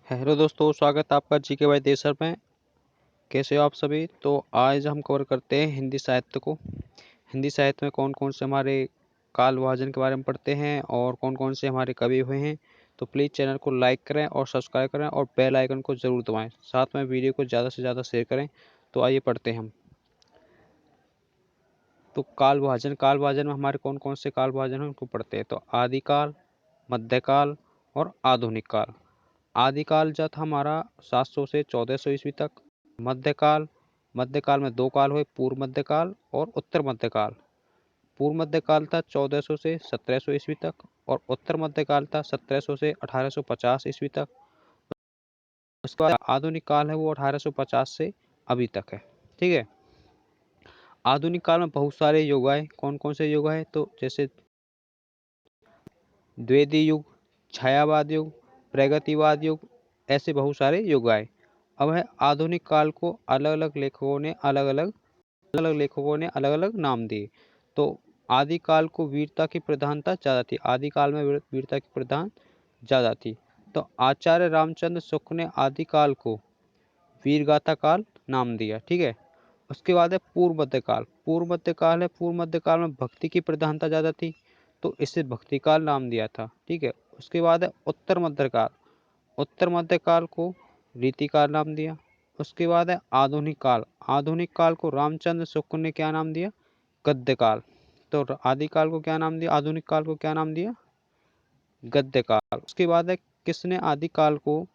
Hello दोस्तों, स्वागत है आपका जीके बाय देश सर में। कैसे हो आप सभी। तो आज हम कवर करते हैं हिंदी साहित्य को। हिंदी साहित्य में कौन कौन से हमारे काल विभाजन के बारे में पढ़ते हैं और कौन कौन से हमारे कवि हुए हैं। तो प्लीज़ चैनल को लाइक करें और सब्सक्राइब करें और बेल आइकन को ज़रूर दबाएं। साथ में वीडियो को ज़्यादा से ज़्यादा शेयर करें। तो आइए पढ़ते हैं हम। तो काल विभाजन में हमारे कौन कौन से काल विभाजन हैं उनको पढ़ते हैं। तो आदिकाल, मध्यकाल और आधुनिक काल। आदिकाल जो था हमारा 700 से 1400 ईस्वी तक। मध्यकाल, मध्यकाल में दो काल हुए, पूर्व मध्यकाल और उत्तर मध्यकाल। पूर्व मध्यकाल था 1400 से 1700 ईस्वी तक और उत्तर मध्यकाल था 1700 से 1850 ईस्वी तक। उसके बाद आधुनिक काल है वो 1850 से अभी तक है। ठीक है। आधुनिक काल में बहुत सारे युग आए। कौन कौन से युग आए तो जैसे द्वितीय युग, छायावाद युग, प्रगतिवाद युग, ऐसे बहुत सारे युग आए। अब है आधुनिक काल को अलग अलग नाम दिए। तो आदिकाल को वीरता की प्रधानता ज़्यादा थी। आदिकाल में वीरता की प्रधान ज़्यादा थी। तो आचार्य रामचंद्र शुक्ल ने आदिकाल को वीरगाथा काल नाम दिया। ठीक है। उसके बाद है पूर्व मध्यकाल। पूर्व मध्यकाल में भक्ति की प्रधानता ज़्यादा थी, तो इसे भक्ति काल नाम दिया था। ठीक है। उसके बाद है उत्तर मध्यकाल। उत्तर मध्यकाल को रीतिकाल नाम दिया। उसके बाद है आधुनिक काल। आधुनिक काल को रामचंद्र शुक्ल ने क्या नाम दिया? गद्यकाल। तो आदिकाल को क्या नाम दिया? आधुनिक काल को क्या नाम दिया? गद्यकाल। उसके बाद है किसने आदिकाल को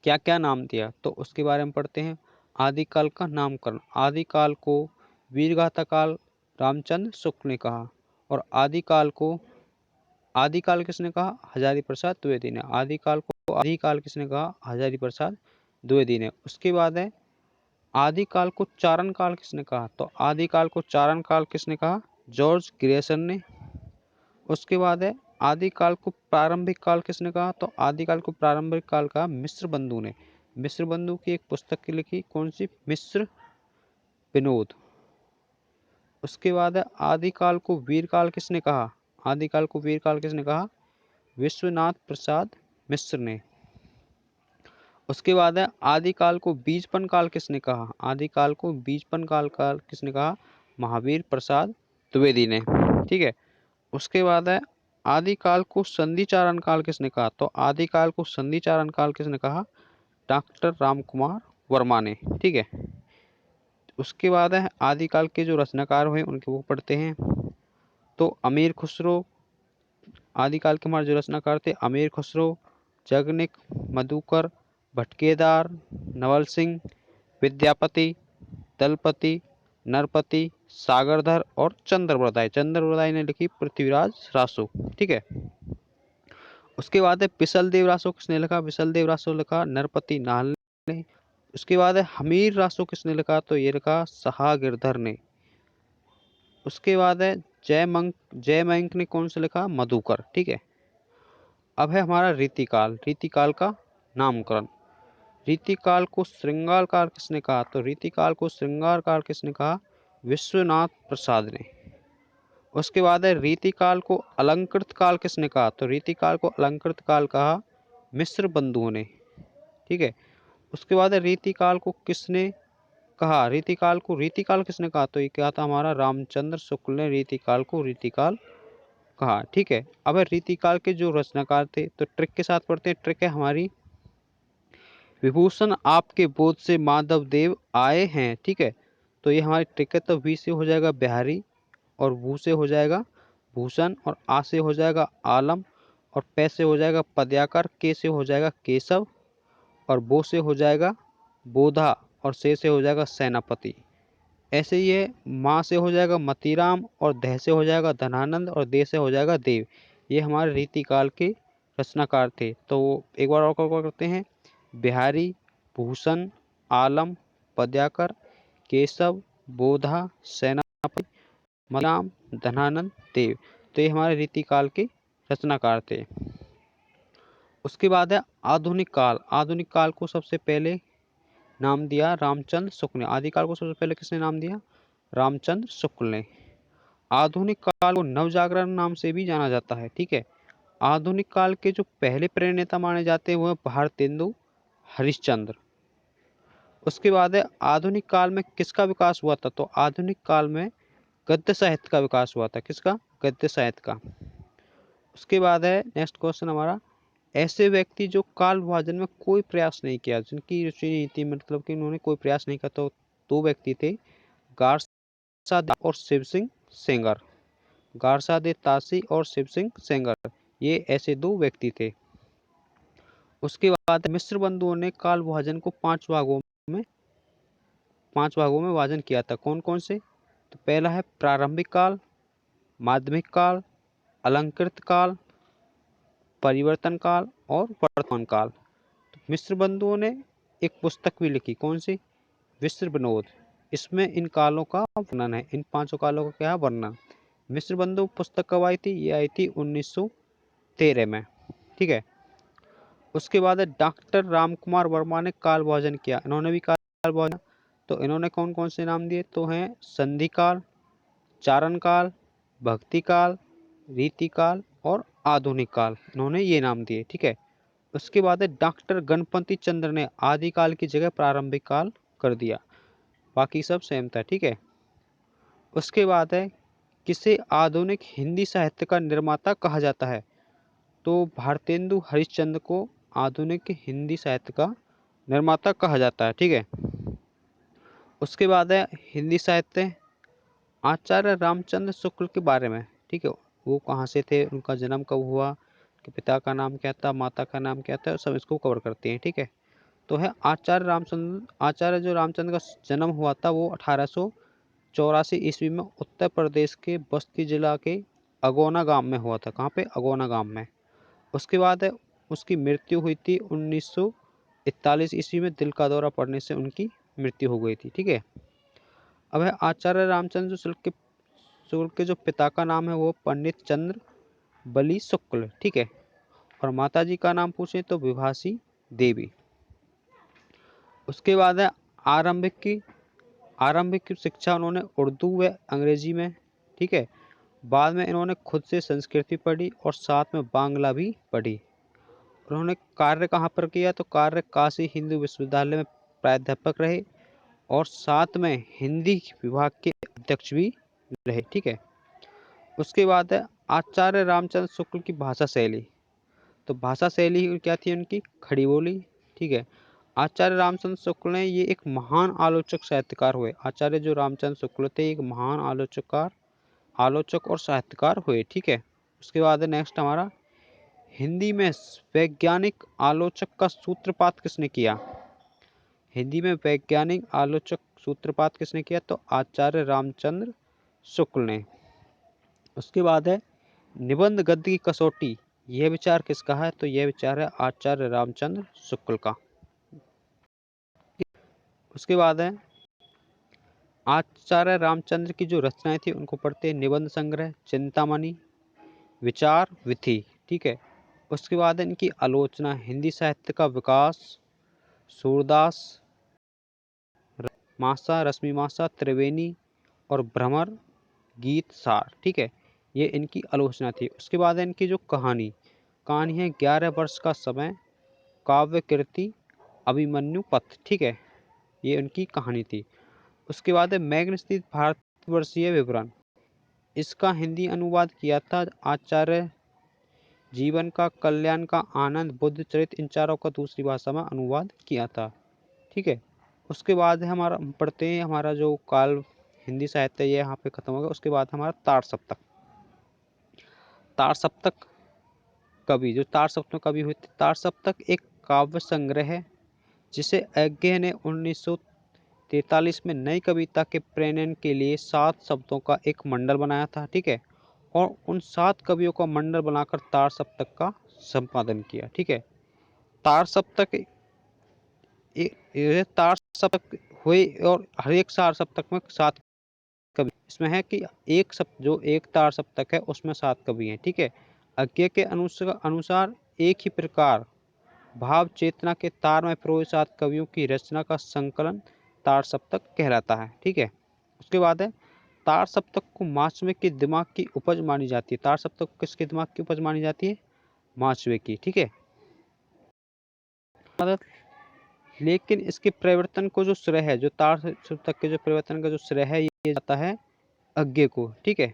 क्या क्या नाम दिया, तो उसके बारे में पढ़ते हैं। आदिकाल का नामकरण। आदिकाल को वीरगाथा काल रामचंद्र शुक्ल ने कहा। और आदिकाल किसने कहा? हजारी प्रसाद द्विवेदी ने। आदिकाल किसने कहा? हजारी प्रसाद द्विवेदी ने। उसके बाद है आदिकाल को चारण काल किसने कहा? तो आदिकाल को चारण काल किसने कहा? जॉर्ज ग्रेसन ने। उसके बाद है आदिकाल को प्रारंभिक काल किसने कहा? तो आदिकाल को प्रारंभिक काल कहा मिस्र बंधु ने। मिस्र बंधु की एक पुस्तक की लिखी, कौन सी? मिस्र विनोद। उसके बाद है आदिकाल को वीरकाल किसने कहा? आदिकाल को वीरकाल किसने कहा? विश्वनाथ प्रसाद मिश्र ने। उसके बाद है आदिकाल को बीजपन काल किसने कहा? आदिकाल को बीजपन काल किसने कहा? महावीर प्रसाद द्विवेदी ने। ठीक है। उसके बाद है आदिकाल को संधिचारण काल किसने कहा? तो आदिकाल को संधिचारण काल किसने कहा? डॉक्टर रामकुमार वर्मा ने। ठीक है। उसके बाद है आदिकाल के जो रचनाकार हुए उनके वो पढ़ते हैं। तो अमीर खुसरो, आदिकाल के हमारे जो रचनाकार थे अमीर खुसरो, जगनिक, मधुकर, भटकेदार, नवल सिंह, विद्यापति, दलपति, नरपति, सागरधर और चंद्रवरदाई। चंद्रवरदाई ने लिखी पृथ्वीराज रासो। ठीक है। उसके बाद है बिसल देव रासो किसने लिखा? बिसल देव रासो लिखा नरपति नाहल ने। उसके बाद है हमीर रासो किसने लिखा? तो ये लिखा सहा गिरधर ने। उसके बाद है जय मयंक ने कौन सा लिखा? मधुकर। ठीक है। अब है हमारा रीतिकाल। रीतिकाल का नामकरण। रीतिकाल को श्रृंगार काल किसने कहा? तो रीतिकाल को श्रृंगार काल किसने कहा? विश्वनाथ प्रसाद ने। उसके बाद है रीतिकाल को अलंकृत काल किसने कहा? तो रीतिकाल को अलंकृत काल कहा मिस्र बंधुओं ने। ठीक है। उसके बाद है रीतिकाल को किसने कहा? रीतिकाल किसने कहा? तो ये क्या था हमारा? रामचंद्र शुक्ल ने रीतिकाल को रीतिकाल कहा। ठीक है। अब है रीतिकाल के जो रचनाकार थे, तो ट्रिक के साथ पढ़ते हैं। ट्रिक है हमारी, विभूषण आपके बोध से माधव देव आए हैं। ठीक है। तो ये हमारी ट्रिक है। तो वी से हो जाएगा बिहारी और भू से हो जाएगा भूषण और आ से हो जाएगा आलम और पै से हो जाएगा पद्याकर, के से हो जाएगा केशव और बो से हो जाएगा बोधा और से हो जाएगा सेनापति। ऐसे ही है, माँ से हो जाएगा मतीराम और दह से हो जाएगा धनानंद और दे से हो जाएगा देव। ये हमारे रीतिकाल के रचनाकार थे। तो एक बार और करते हैं। बिहारी, भूषण, आलम, पद्याकर, केशव, बोधा, सेनापति, मतीराम, धनानंद, देव। तो ये हमारे रीतिकाल के रचनाकार थे। उसके बाद है आधुनिक काल। आधुनिक काल को सबसे पहले नाम दिया रामचंद्र शुक्ल ने। आदिकाल को सबसे पहले किसने नाम दिया? रामचंद्र शुक्ल ने। आधुनिक काल को नवजागरण नाम से भी जाना जाता है। ठीक है। आधुनिक काल के जो पहले प्रणेता माने जाते हैं वो है भारतेंदु हरिश्चंद्र। उसके बाद है आधुनिक काल में किसका विकास हुआ था, तो आधुनिक काल में गद्य साहित्य का विकास हुआ था। किसका? गद्य साहित्य का। उसके बाद है नेक्स्ट क्वेश्चन हमारा, ऐसे व्यक्ति जो काल विभाजन में कोई प्रयास नहीं किया, जिनकी रुचि नहीं थी, मतलब कि उन्होंने कोई प्रयास नहीं किया, तो दो व्यक्ति थे, गारसादे और शिव सिंह सेंगर। गारसादे तासी और शिव सिंह सेंगर, ये ऐसे दो व्यक्ति थे। उसके बाद मिस्र बंधुओं ने काल विभाजन को पांच भागों में विभाजन किया था। कौन कौन से? तो पहला है प्रारंभिक काल, माध्यमिक काल, अलंकृत काल, परिवर्तन काल और वर्तमान काल। तो मिस्र बंधुओं ने एक पुस्तक भी लिखी, कौन सी? मिस्र विनोद। इसमें इन कालों का वर्णन है, इन पांचों कालों का क्या है? वर्णन। मिस्र बंधु पुस्तक कब आई थी? ये आई थी 1913 में। ठीक है। उसके बाद है डॉक्टर रामकुमार वर्मा ने काल विभाजन किया, इन्होंने भी काल विभाजन। तो इन्होंने कौन कौन से नाम दिए? तो हैं संधि काल, चारण काल, भक्ति काल, रीति काल और आधुनिक काल, इन्होंने ये नाम दिए। ठीक है। उसके बाद है डॉक्टर गणपति चंद्र ने आदिकाल की जगह प्रारंभिक काल कर दिया, बाकी सब सेम था। ठीक है। उसके बाद है किसे आधुनिक हिंदी साहित्य का निर्माता कहा जाता है? तो भारतेंदु हरिश्चंद्र को आधुनिक हिंदी साहित्य का निर्माता कहा जाता है। ठीक है। उसके बाद है हिंदी साहित्य आचार्य रामचंद्र शुक्ल के बारे में। ठीक है। वो कहाँ से थे, उनका जन्म कब हुआ, उनके पिता का नाम क्या था, माता का नाम क्या था, सब इसको कवर करते हैं। ठीक है। तो है आचार्य जो रामचंद्र का जन्म हुआ था वो 1884 ईस्वी में उत्तर प्रदेश के बस्ती जिला के अगोना गांव में हुआ था। कहाँ पे? अगोना गांव में। उसके बाद है उसकी मृत्यु हुई थी 1941 ईस्वी में, दिल का दौरा पड़ने से उनकी मृत्यु हो गई थी। ठीक है। अब है आचार्य रामचंद्र शुक्ल के जो पिता का नाम है वो पंडित चंद्र बली शुक्ल। ठीक है। और माता जी का नाम पूछे तो विभासी देवी। उसके बाद है आरंभिक की शिक्षा उन्होंने उर्दू व अंग्रेजी में। ठीक है। बाद में इन्होंने खुद से संस्कृत पढ़ी और साथ में बांग्ला भी पढ़ी। उन्होंने कार्य कहाँ पर किया? तो कार्य काशी हिंदू विश्वविद्यालय में प्राध्यापक रहे और साथ में हिंदी विभाग के अध्यक्ष भी रहे। ठीक है। उसके बाद है आचार्य रामचंद्र शुक्ल की भाषा शैली। तो भाषा शैली क्या थी उनकी? खड़ी बोली। ठीक है। आचार्य रामचंद्र शुक्ल ने ये एक महान आलोचक साहित्यकार हुए। आचार्य जो रामचंद्र शुक्ल थे एक महान आलोचक और साहित्यकार हुए। ठीक है। उसके बाद है नेक्स्ट हमारा, हिंदी में वैज्ञानिक आलोचक का सूत्रपात किसने किया? हिंदी में वैज्ञानिक आलोचक सूत्रपात किसने किया? तो आचार्य रामचंद्र शुक्ल ने। उसके बाद है निबंध गद्य की कसौटी, यह विचार किसका है? तो यह विचार है आचार्य रामचंद्र शुक्ल का। उसके बाद है आचार्य रामचंद्र की जो रचनाएं थी उनको पढ़ते हैं, निबंध संग्रह, चिंतामणि, विचार विधि। ठीक है। उसके बाद है इनकी आलोचना, हिंदी साहित्य का विकास, सूरदास, मासा, रश्मि मासा, त्रिवेणी और भ्रमर, गीत सार। ठीक है। ये इनकी आलोचना थी। उसके बाद है इनकी जो कहानी है 11 वर्ष का समय, काव्य कृति, अभिमन्यु पथ। ठीक है। ये उनकी कहानी थी। उसके बाद है मैग्नस्थित भारतवर्षीय विवरण, इसका हिंदी अनुवाद किया था आचार्य जीवन का, कल्याण का, आनंद, बुद्ध चरित, इन चारों का दूसरी भाषा में अनुवाद किया था। ठीक है। उसके बाद है हमारा पढ़ते हैं हमारा जो काल हिंदी साहित्य ये यहाँ पे खत्म हो गया। उसके बाद हमारा तार सप्तक। तार सप्तक कवि हुए थे? तार सप्तक एक काव्य संग्रह है जिसे ऐग्य ने 1943 में नई कविता के प्रणयन के लिए 7 शब्दों का एक मंडल बनाया था। ठीक है। और उन 7 कवियों का मंडल बनाकर तार सप्तक का संपादन किया। ठीक है। तार सप्तक ये तार सप्तक हुए और हर एक तार सप्तक में 7 कवि, इसमें है कि एक तार सप्तक है उसमें 7 कवि हैं। ठीक है। अज्ञे के अनुसार एक ही प्रकार भाव चेतना के तार में पिरोए 7 कवियों की रचना का संकलन तार सप्तक कहलाता है। ठीक है। उसके बाद है तार सप्तक को मास्मिक के दिमाग की उपज मानी जाती है। तार सप्तक किसके दिमाग की उपज मानी जाती है? माचवे की, ठीक है। लेकिन इसके परिवर्तन को जो श्रेय है, जो तार सप्तक के जो परिवर्तन का जो श्रेय है, ये जाता है अज्ञे को, ठीक है,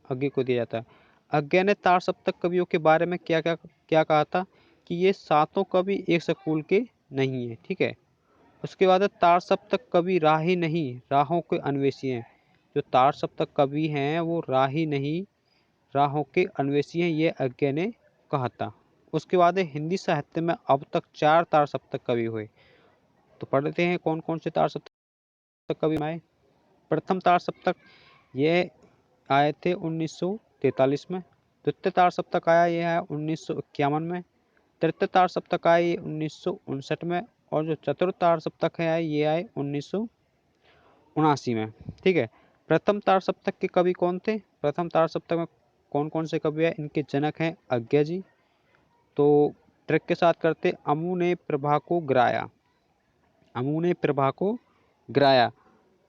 अज्ञे को दिया जाता है। अज्ञे ने तार सप्तक कवियों के बारे में क्या क्या क्या कहा था कि ये सातों कवि एक स्कूल के नहीं है, ठीक है। उसके बाद है तार सप्तक कवि राही नहीं, राहों के अन्वेषी हैं। जो तार सप्तक कवि हैं वो राही नहीं, राहों के अन्वेषी हैं, ये अज्ञे ने कहा था। उसके बाद है हिंदी साहित्य में अब तक 4 तार सप्तक कवि हुए। तो पढ़ते हैं कौन कौन से तार सप्तक कवि आए। प्रथम तार सप्तक ये आए थे 1943 में। द्वितीय तार सप्तक आया ये है 1951 में। तृतीय तार सप्तक आए ये 1959 में। और जो चतुर्थ तार सप्तक है ये आए 1979 में, ठीक है। प्रथम तार सप्तक के कवि कौन थे? प्रथम तार सप्तक में कौन कौन से कवि हैं? इनके जनक हैं अज्ञे जी। तो ट्रिक के साथ करते, अमू ने प्रभा को गिराया, अमू ने प्रभा को गिराया।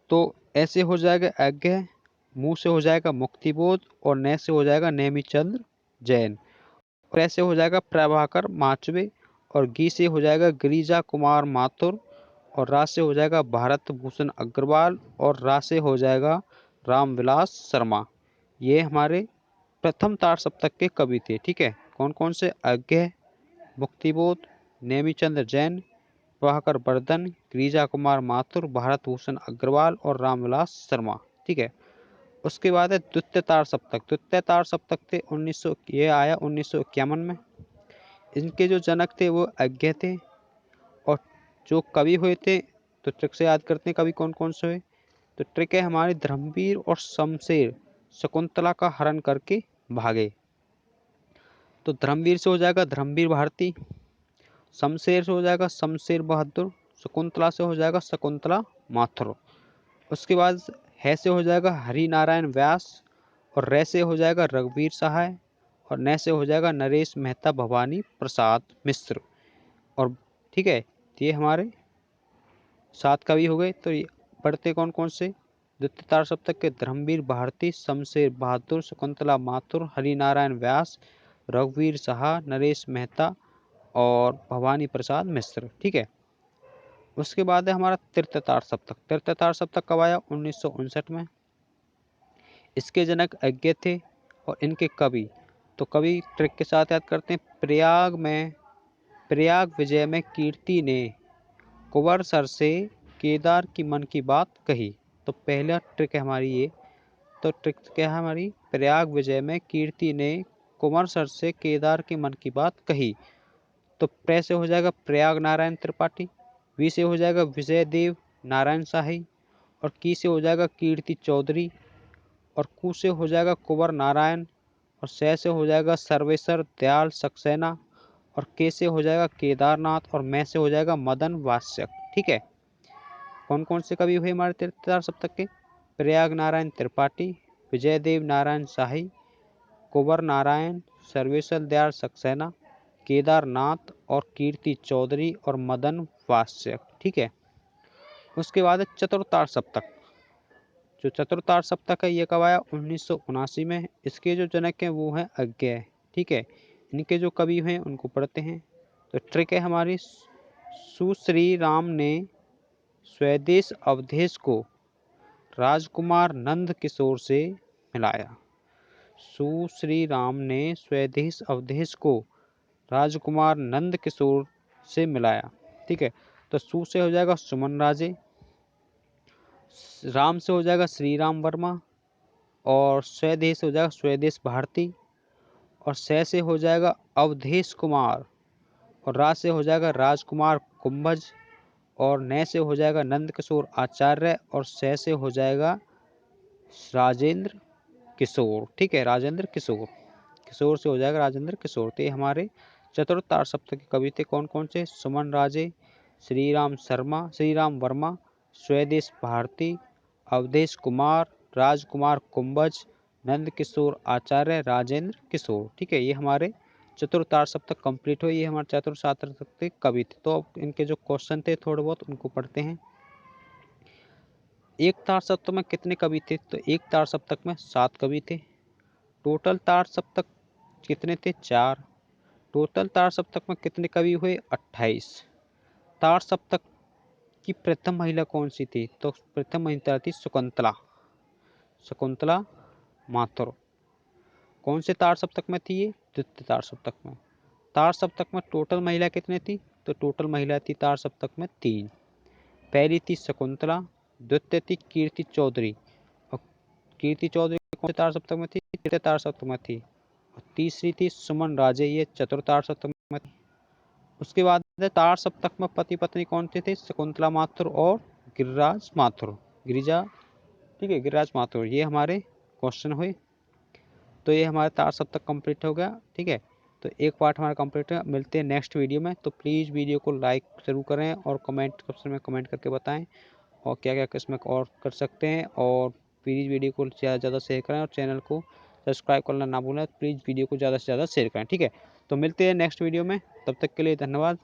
तो ऐसे हो जाएगा अज्ञे, मुंह से हो जाएगा मुक्तिबोध, और न से हो जाएगा नेमिचंद्र जैन, और ऐसे हो जाएगा प्रभाकर माचवे, और गी से हो जाएगा गिरिजा कुमार माथुर, और रा से हो जाएगा भारत भूषण अग्रवाल, और रा से हो जाएगा रामविलास शर्मा। ये हमारे प्रथम तार सप्तक के कवि थे, ठीक है। कौन कौन से? अज्ञे, मुक्तिबोध, नेमिचंद्र जैन, प्रभाकर वर्धन, गिरिजा कुमार माथुर, भारत भूषण अग्रवाल और रामविलास शर्मा, ठीक है। उसके बाद है द्वितीय तार सप्तक। द्वितीय तार सप्तक थे 1900, ये आया 1951 में। इनके जो जनक थे वो अज्ञे थे, और जो कवि हुए थे, तो ट्रिक से याद करते हैं कवि कौन कौन से हुए। तो ट्रिक है हमारे धर्मवीर और शमशेर शकुंतला का हरण करके भागे। तो धर्मवीर से हो जाएगा धर्मवीर भारती, शमशेर से हो जाएगा शमशेर बहादुर, शकुंतला से हो जाएगा शकुंतला माथुर। उसके बाद है से हो जाएगा हरि नारायण व्यास, और रे से हो जाएगा रघुवीर सहाय, और न से हो जाएगा नरेश मेहता भवानी प्रसाद मिश्र। और ठीक है, ये हमारे 7 कवि हो गए। तो ये पढ़ते कौन कौन से? द्वितीय तार सप्तक के धर्मवीर भारती, शमशेर बहादुर, शकुंतला माथुर, हरि नारायण व्यास, रघुवीर सहा, नरेश मेहता और भवानी प्रसाद मिश्र, ठीक है। उसके बाद है हमारा तृतीय तार सप्तक। तृतीय तार सप्तक कब आया? 1959 में। इसके जनक अज्ञे थे और इनके कवि, तो कवि ट्रिक के साथ याद करते हैं। प्रयाग विजय में कीर्ति ने कुंवर सर से केदार की मन की बात कही। तो पहला ट्रिक है हमारी ये। तो ट्रिक क्या है हमारी? प्रयाग विजय में कीर्ति ने कुंवर सर से केदार की मन की बात कही। तो प्र से हो जाएगा प्रयाग नारायण त्रिपाठी, वी से हो जाएगा विजय देव नारायण शाही, और की से हो जाएगा कीर्ति चौधरी, और कु से हो जाएगा कुंवर नारायण, और से हो जाएगा सर्वेश्वर दयाल सक्सेना, और के से हो जाएगा केदारनाथ, और मैं से हो जाएगा मदन वास्यक, ठीक है। कौन कौन से कवि हुए हमारे तीर्थार सप्तक के? प्रयाग नारायण त्रिपाठी, विजय देव नारायण शाही, कुंवर नारायण, सर्वेश्वर दयाल सक्सेना, केदारनाथ और कीर्ति चौधरी और मदन वास्यक, ठीक है। उसके बाद है चतुर्तार सप्तक। जो चतुर्तार सप्तक है ये कब आया? 1979 में। इसके जो जनक हैं वो हैं अज्ञे, ठीक है। इनके जो कवि हैं उनको पढ़ते हैं। तो ट्रिक है हमारी, सुश्री राम ने स्वदेश अवधेश को राजकुमार नंद किशोर से मिलाया। सुश्री राम ने स्वदेश अवधेश को राजकुमार नंद किशोर से मिलाया, ठीक है। तो सु से हो जाएगा सुमन राजे, राम से हो जाएगा श्री राम वर्मा, और स्वदेश हो जाएगा स्वदेश भारती, और से हो जाएगा अवधेश कुमार, और रा से हो जाएगा राजकुमार कुंभज, और न से हो जाएगा नंद किशोर आचार्य, और से हो जाएगा राजेंद्र किशोर, ठीक है। राजेंद्र किशोर, किशोर से हो जाएगा राजेंद्र किशोर। तो ये हमारे चतुर्तार सप्तक के कवि थे। कौन कौन से? सुमन राजे, श्री राम वर्मा, स्वदेश भारती, अवधेश कुमार, राजकुमार कुंभज, नंद किशोर आचार्य, राजेंद्र किशोर, ठीक है। ये हमारे चतुर्तार सप्तक कंप्लीट हुए। ये हमारे चतुर्तार सप्तक के कवि थे। तो अब इनके जो क्वेश्चन थे थोड़े बहुत उनको पढ़ते हैं। एक तार सप्तक में कितने कवि थे? तो एक तार सप्तक में 7 कवि थे। टोटल तार सप्तक कितने थे? 4। टोटल तार सप्तक में कितने कवि हुए? 28। तार सप्तक की प्रथम महिला कौन सी थी? तो प्रथम महिला थी शकुंतला, शकुंतला माथुर। कौन से तार सप्तक में थी ये? द्वितीय तार सप्तक में। तार सप्तक में टोटल महिला कितने थी? तो टोटल महिला थी तार सप्तक में 3। पहली थी शकुंतला, द्वितीय थी कीर्ति चौधरी, और कीर्ति चौधरी कौन से तार सप्तक में थी? तृतीय तार सप्तक में थी। और तीसरी थी सुमन राजे, ये चतुर्थ तार सप्तक में थी। उसके बाद तार सप्तक में पति पत्नी कौन से थे? शकुंतला माथुर और गिरिराज माथुर, गिरिजा, ठीक है, गिरिराज माथुर। ये हमारे क्वेश्चन हुए। तो ये हमारा तार सप्तक कंप्लीट हो गया, ठीक है। तो एक पार्ट हमारा कंप्लीट है। मिलते हैं नेक्स्ट वीडियो में। तो प्लीज़ वीडियो को लाइक ज़रूर करें और कमेंट सेक्शन में कमेंट करके बताएं और क्या क्या इसमें और कर सकते हैं। और प्लीज़ वीडियो को ज़्यादा से ज़्यादा शेयर करें और चैनल को सब्सक्राइब करना ना भूलें। प्लीज़ वीडियो को ज़्यादा से ज़्यादा शेयर करें, ठीक है। तो मिलते हैं नेक्स्ट वीडियो में, तब तक के लिए धन्यवाद।